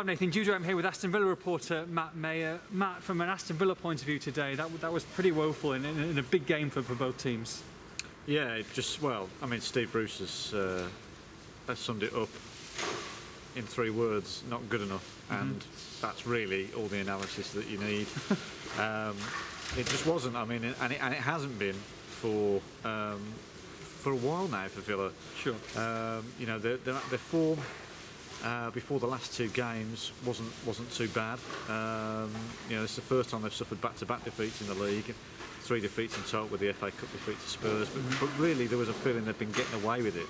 I'm Nathan Judah. I'm here with Aston Villa reporter Maher. Matt, from an Aston Villa point of view today, that was pretty woeful in a big game for both teams. Yeah, Steve Bruce has summed it up in 3 words: not good enough, and that's really all the analysis that you need. It just wasn't. And it hasn't been for a while now for Villa. Sure. Their form before the last 2 games wasn't too bad. It's the first time they've suffered back-to-back defeats in the league. 3 defeats in total with the FA Cup defeat to Spurs. But really, there was a feeling they'd been getting away with it.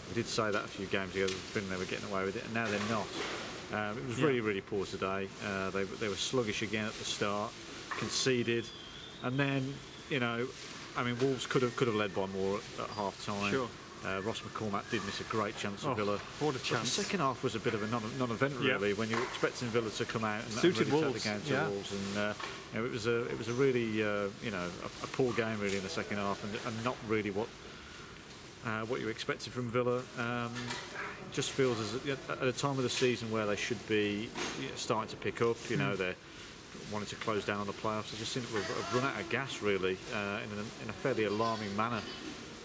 We did say that a few games ago. There was a feeling they were getting away with it, and now they're not. It was really poor today. They were sluggish again at the start, conceded, and then Wolves could have led by more at half time. Sure. Ross McCormack did miss a great chance for Villa. What a chance! The second half was a bit of a non-event really, when you were expecting Villa to come out and really take the game to Wolves, and it was a really a poor game really in the second half, and not really what you expected from Villa. It just feels as at a time of the season where they should be starting to pick up. They're wanting to close down on the playoffs. They just seem to have run out of gas really in a fairly alarming manner.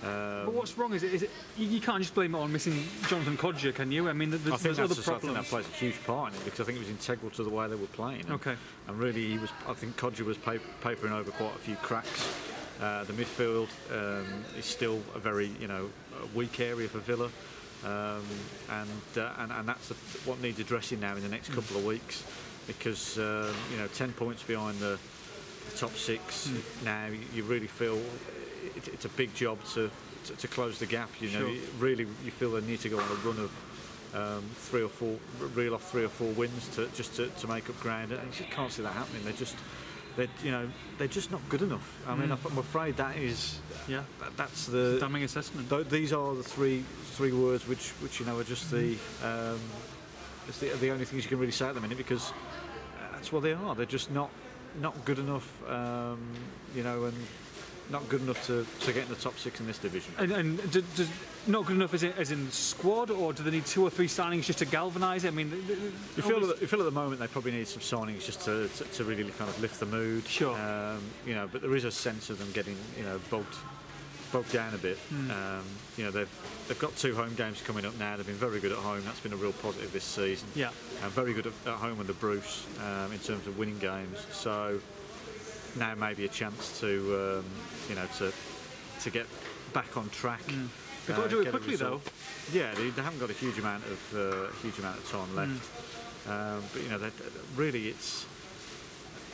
But what's wrong is it you can't just blame it on missing Jonathan Kodjia, can you? There's other problems. I think that plays a huge part in it, because I think it was integral to the way they were playing. And really, I think Kodjia was papering over quite a few cracks. The midfield is still a very weak area for Villa, and that's what needs addressing now in the next couple of weeks, because 10 points behind the top 6 now, you really feel it's a big job to close the gap. You feel they need to go on a run of 3 or 4, reel off 3 or 4 wins to make up ground, and you just can't see that happening. They're just not good enough. I'm afraid that's the damning assessment. These are the three words which are just the only things you can really say at the minute, because that's what they are. They're just not good enough, and not good enough to get in the top 6 in this division. And not good enough as in squad, or do they need 2 or 3 signings just to galvanise it? You feel at the moment they probably need some signings just to really kind of lift the mood. Sure. But there is a sense of them getting bogged down a bit. They've got 2 home games coming up now. They've been very good at home. That's been a real positive this season. Yeah. And very good at home under Bruce in terms of winning games. So now maybe a chance to get back on track. They've got to do it quickly though. Yeah, they haven't got a huge amount of time left. But really, it's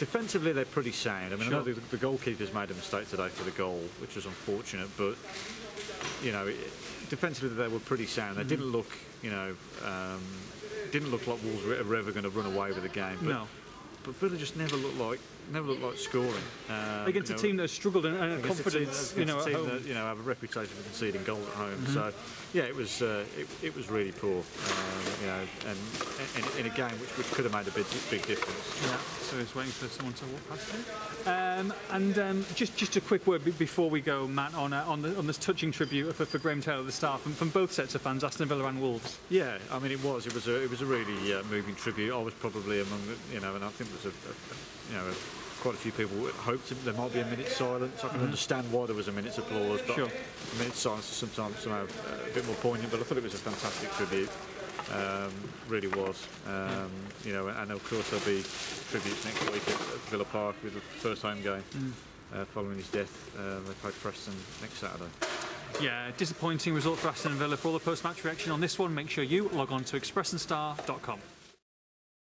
defensively they're pretty sound. I know the goalkeeper's made a mistake today for the goal, which was unfortunate, but defensively they were pretty sound. They didn't look like Wolves were ever going to run away with the game. But Villa just never looked like scoring against a team that has struggled and confidence. At home. That have a reputation for conceding goals at home. So yeah, it was really poor. And in a game which could have made a big difference. Yeah. So he's waiting for someone to walk past him. Just a quick word before we go, Matt, on this touching tribute for Graham Taylor at the start from both sets of fans, Aston Villa and Wolves. Yeah, it was a really moving tribute. I was probably among and I think there's quite a few people hoped there might be a minute's silence. I can understand why there was a minute's applause, but a minute's silence is sometimes somehow a bit more poignant. But I thought it was a fantastic tribute. Really was. And of course there'll be tributes next week at Villa Park with the first home game following his death. They play Preston next Saturday. Yeah, disappointing result for Aston Villa. For all the post-match reaction on this one, make sure you log on to expressandStar.com.